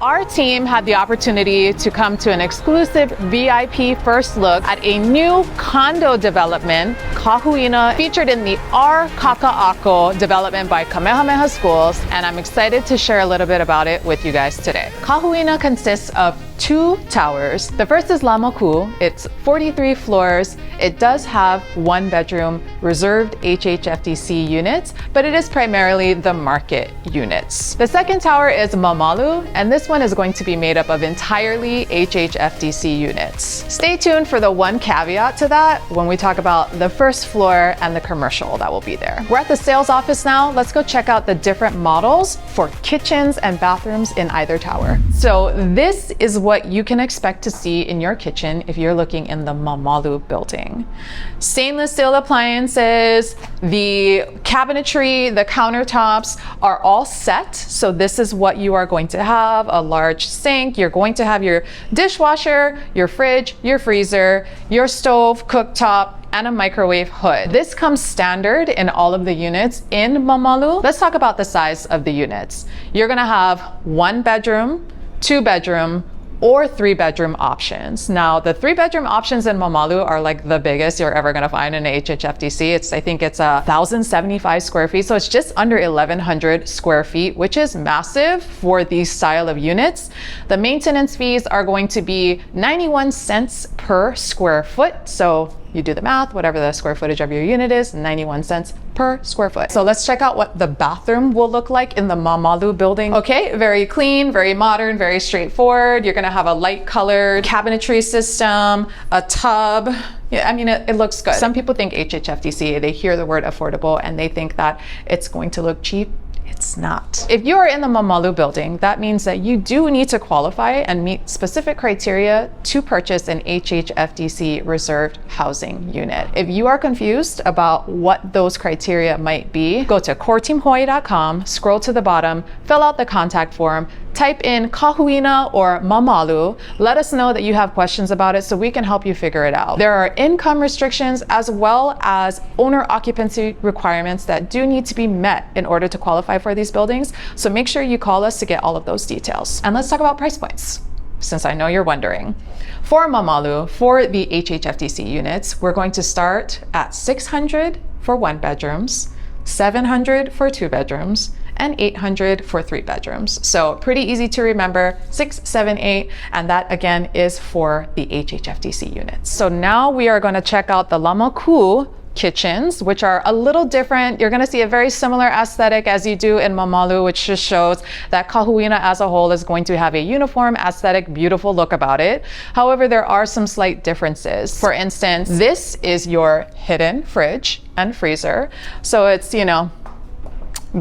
Our team had the opportunity to come to an exclusive VIP first look at a new condo development, Kahuina, featured in the Our Kakaako development by Kamehameha Schools, and I'm excited to share a little bit about it with you guys today. Kahuina consists of 2 towers. The first is Lamoku. It's 43 floors. It does have 1 bedroom reserved HHFDC units, but it is primarily the market units. The second tower is Mamalu, and this one is going to be made up of entirely HHFDC units. Stay tuned for the one caveat to that when we talk about the first floor and the commercial that will be there. We're at the sales office now. Let's go check out the different models for kitchens and bathrooms in either tower. So this is what you can expect to see in your kitchen if you're looking in the Mamalu building. Stainless steel appliances, the cabinetry, the countertops are all set. So this is what you are going to have: a large sink. You're going to have your dishwasher, your fridge, your freezer, your stove, cooktop, and a microwave hood. This comes standard in all of the units in Mamalu. Let's talk about the size of the units. You're gonna have 1 bedroom, 2 bedroom, or 3 bedroom options. Now, the 3 bedroom options in Mamalu are like the biggest you're ever gonna find in a HHFDC. I think it's 1,075 square feet. So it's just under 1,100 square feet, which is massive for these style of units. The maintenance fees are going to be 91 cents per square foot. So you do the math, whatever the square footage of your unit is, 91 cents per square foot. So let's check out what the bathroom will look like in the Mamalu building. Okay, very clean, very modern, very straightforward. You're gonna have a light colored cabinetry system, a tub. Yeah, I mean, it looks good. Some people think HHFDC, they hear the word affordable and they think that it's going to look cheap. It's not. If you are in the Mamalu building, that means that you do need to qualify and meet specific criteria to purchase an HHFDC reserved housing unit. If you are confused about what those criteria might be, go to coreteamhawaii.com, scroll to the bottom, fill out the contact form, type in Kahuina or Mamalu. Let us know that you have questions about it so we can help you figure it out. There are income restrictions as well as owner occupancy requirements that do need to be met in order to qualify for these buildings. So make sure you call us to get all of those details. And let's talk about price points, since I know you're wondering. For Mamalu, for the HHFDC units, we're going to start at $600 for 1 bedrooms, $700 for 2 bedrooms, and $800 for 3 bedrooms. So pretty easy to remember, 6, 7, 8, and that again is for the HHFDC units. So now we are gonna check out the Lamoku kitchens, which are a little different. You're gonna see a very similar aesthetic as you do in Mamalu, which just shows that Kahuina as a whole is going to have a uniform aesthetic, beautiful look about it. However, there are some slight differences. For instance, this is your hidden fridge and freezer. So it's, you know,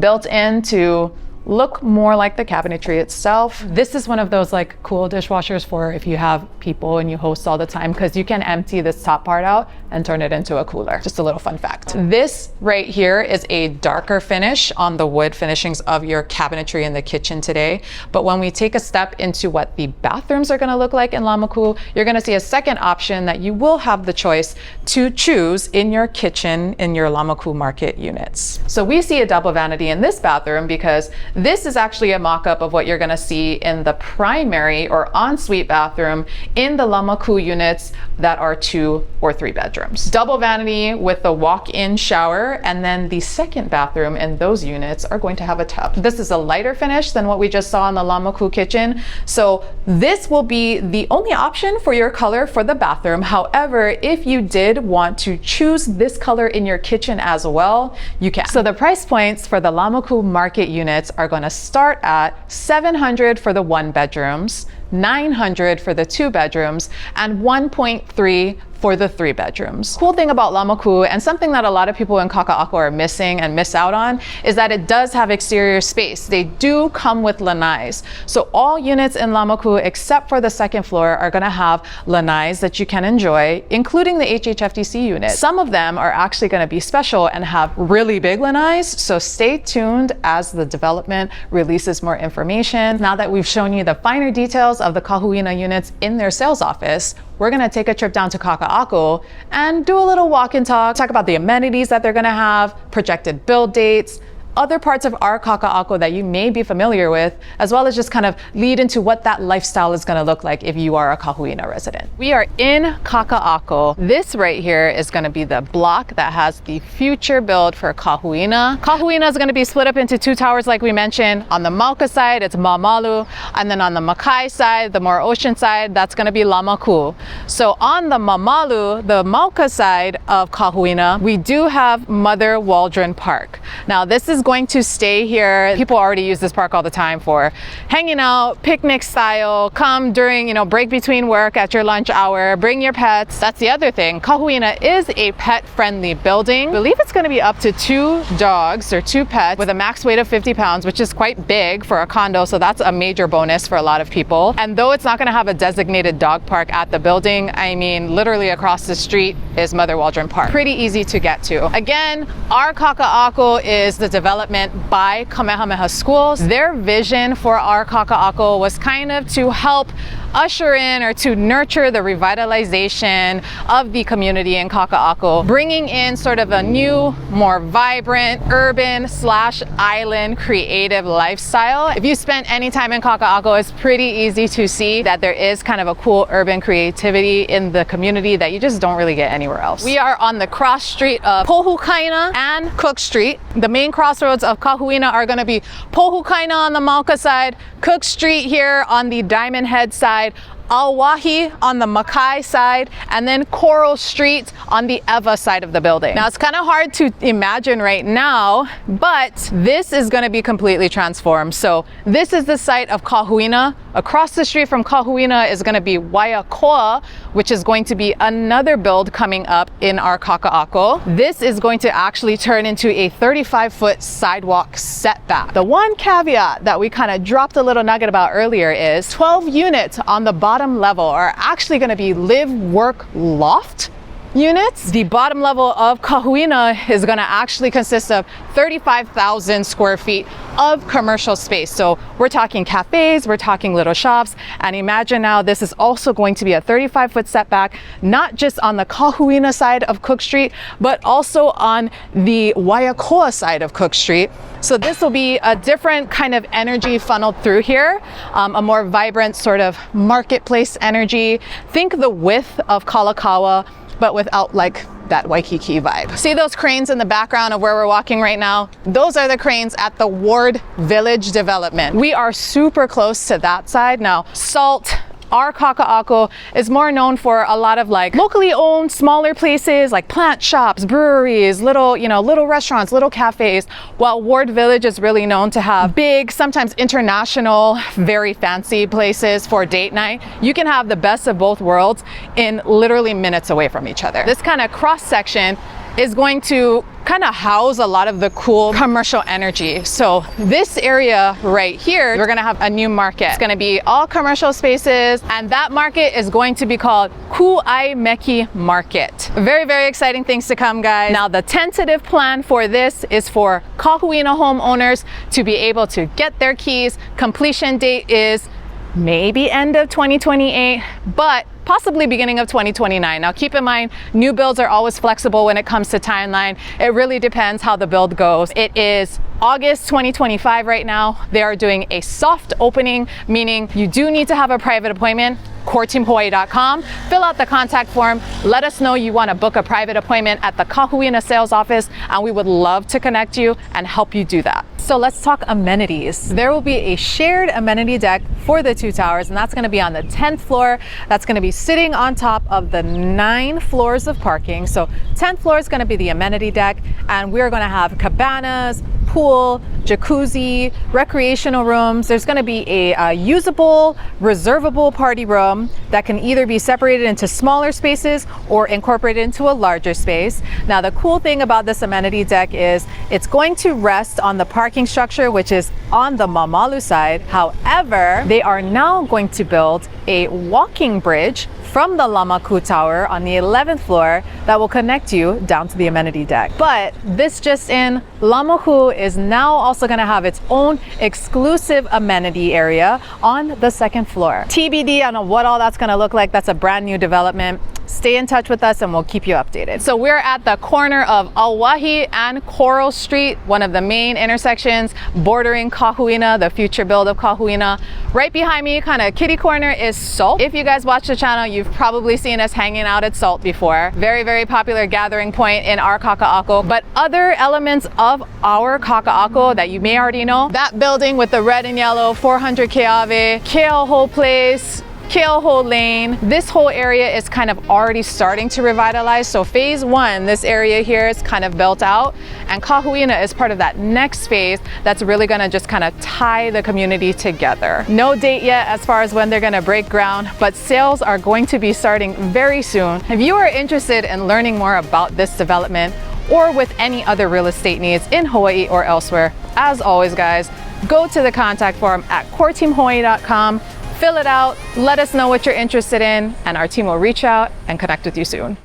built in to look more like the cabinetry itself. This is one of those like cool dishwashers for if you have people and you host all the time, because you can empty this top part out and turn it into a cooler. Just a little fun fact. This right here is a darker finish on the wood finishings of your cabinetry in the kitchen today. But when we take a step into what the bathrooms are gonna look like in Lamoku, you're gonna see a second option that you will have the choice to choose in your kitchen in your Lamoku market units. So we see a double vanity in this bathroom because this is actually a mock-up of what you're gonna see in the primary or ensuite bathroom in the Lamoku units that are 2 or 3 bedrooms. Double vanity with the walk-in shower, and then the second bathroom in those units are going to have a tub. This is a lighter finish than what we just saw in the Lamoku kitchen. So this will be the only option for your color for the bathroom. However, if you did want to choose this color in your kitchen as well, you can. So the price points for the Lamoku market units are going to start at $700 for the 1 bedrooms, $900 for the 2 bedrooms, and $1.3 for the 3 bedrooms. Cool thing about Lamoku, and something that a lot of people in Kakaako are missing and miss out on, is that it does have exterior space. They do come with lanais. So all units in Lamoku, except for the 2nd floor, are gonna have lanais that you can enjoy, including the HHFDC unit. Some of them are actually gonna be special and have really big lanais, so stay tuned as the development releases more information. Now that we've shown you the finer details of the Kahuina units in their sales office, we're gonna take a trip down to Kakaako and do a little walk and talk about the amenities that they're gonna have, projected build dates, other parts of our Kakaako that you may be familiar with, as well as just kind of lead into what that lifestyle is going to look like if you are a Kahuina resident. We are in Kakaako. This right here is going to be the block that has the future build for Kahuina. Kahuina is going to be split up into two towers like we mentioned. On the Mauka side, it's Mamalu, and then on the Makai side, the more ocean side, that's going to be Lamoku. So on the Mamalu, the Mauka side of Kahuina, we do have Mother Waldron Park. Now this is going to stay here. People already use this park all the time for hanging out, picnic style, come during, break between work at your lunch hour, bring your pets. That's the other thing. Kahuina is a pet-friendly building. I believe it's going to be up to 2 dogs or 2 pets with a max weight of 50 pounds, which is quite big for a condo. So that's a major bonus for a lot of people. And though it's not going to have a designated dog park at the building, I mean, literally across the street is Mother Waldron Park. Pretty easy to get to. Again, our Kakaako is the development by Kamehameha Schools. Their vision for our Kakaako was kind of to help usher in or to nurture the revitalization of the community in Kakaako, bringing in sort of a new, more vibrant, urban/island creative lifestyle. If you spent any time in Kakaako, it's pretty easy to see that there is kind of a cool urban creativity in the community that you just don't really get anywhere else. We are on the cross street of Pohukaina and Cook Street. The main crossroads of Kahuina are going to be Pohukaina on the Mauka side, Cook Street here on the Diamond Head side, Auwahi on the Makai side, and then Coral Street on the Eva side of the building. Now it's kind of hard to imagine right now, but this is going to be completely transformed. So this is the site of Kahuina. Across the street from Kahuina is going to be Waiakoa, which is going to be another build coming up in our Kakaako. This is going to actually turn into a 35-foot sidewalk setback. The one caveat that we kind of dropped a little nugget about earlier is 12 units on the bottom level are actually going to be live, work, loft units. The bottom level of Kahuina is going to actually consist of 35,000 square feet of commercial space. So we're talking cafes, we're talking little shops, and imagine now this is also going to be a 35-foot setback, not just on the Kahuina side of Cook Street, but also on the Waiakoa side of Cook Street. So this will be a different kind of energy funneled through here, a more vibrant sort of marketplace energy. Think the width of Kalakaua, but without like that Waikiki vibe. See those cranes in the background of where we're walking right now? Those are the cranes at the Ward Village development. We are super close to that side. Now, Salt, our Kakaako, is more known for a lot of like locally owned smaller places like plant shops, breweries, little restaurants, little cafes, while Ward Village is really known to have big, sometimes international, very fancy places for date night. You can have the best of both worlds in literally minutes away from each other. This kind of cross section is going to kind of house a lot of the cool commercial energy. So this area right here, we're gonna have a new market. It's gonna be all commercial spaces, and that market is going to be called Kuaimeki Market. Very, very exciting things to come, guys. Now, the tentative plan for this is for Kahuina homeowners to be able to get their keys. Completion date is maybe end of 2028, but possibly beginning of 2029. Now keep in mind, new builds are always flexible when it comes to timeline. It really depends how the build goes. It is August 2025 right now. They are doing a soft opening, meaning you do need to have a private appointment. CoreTeamHawaii.com. Fill out the contact form. Let us know you want to book a private appointment at the Kahuina sales office, and we would love to connect you and help you do that. So let's talk amenities. There will be a shared amenity deck for the 2 towers, and that's going to be on the 10th floor. That's going to be sitting on top of the 9 floors of parking. So 10th floor is going to be the amenity deck, and we're going to have cabanas, pool, jacuzzi, recreational rooms. There's going to be a usable, reservable party room that can either be separated into smaller spaces or incorporated into a larger space. Now, the cool thing about this amenity deck is it's going to rest on the parking structure, which is on the Mamalu side. However, they are now going to build a walking bridge from the Lamoku Tower on the 11th floor that will connect you down to the amenity deck. But this just in, Lamoku is now also going to have its own exclusive amenity area on the 2nd floor. TBD on what all that's going to look like. That's a brand new development. stay in touch with us and we'll keep you updated. So we're at the corner of Oʻahu and Coral Street, one of the main intersections bordering Kahuina, the future build of Kahuina. Right behind me, kind of kitty corner, is Salt. If you guys watch the channel, you've probably seen us hanging out at Salt before. Very, very popular gathering point in our Kakaako. But other elements of our Kakaako that you may already know, that building with the red and yellow, 400 Keawe, Keauhou Place, Keauhou Lane. This whole area is kind of already starting to revitalize. So phase one, this area here is kind of built out, and Kahuina is part of that next phase that's really gonna just kind of tie the community together. No date yet as far as when they're gonna break ground, but sales are going to be starting very soon. If you are interested in learning more about this development or with any other real estate needs in Hawaii or elsewhere, as always guys, go to the contact form at coreteamhawaii.com. Fill it out, let us know what you're interested in, and our team will reach out and connect with you soon.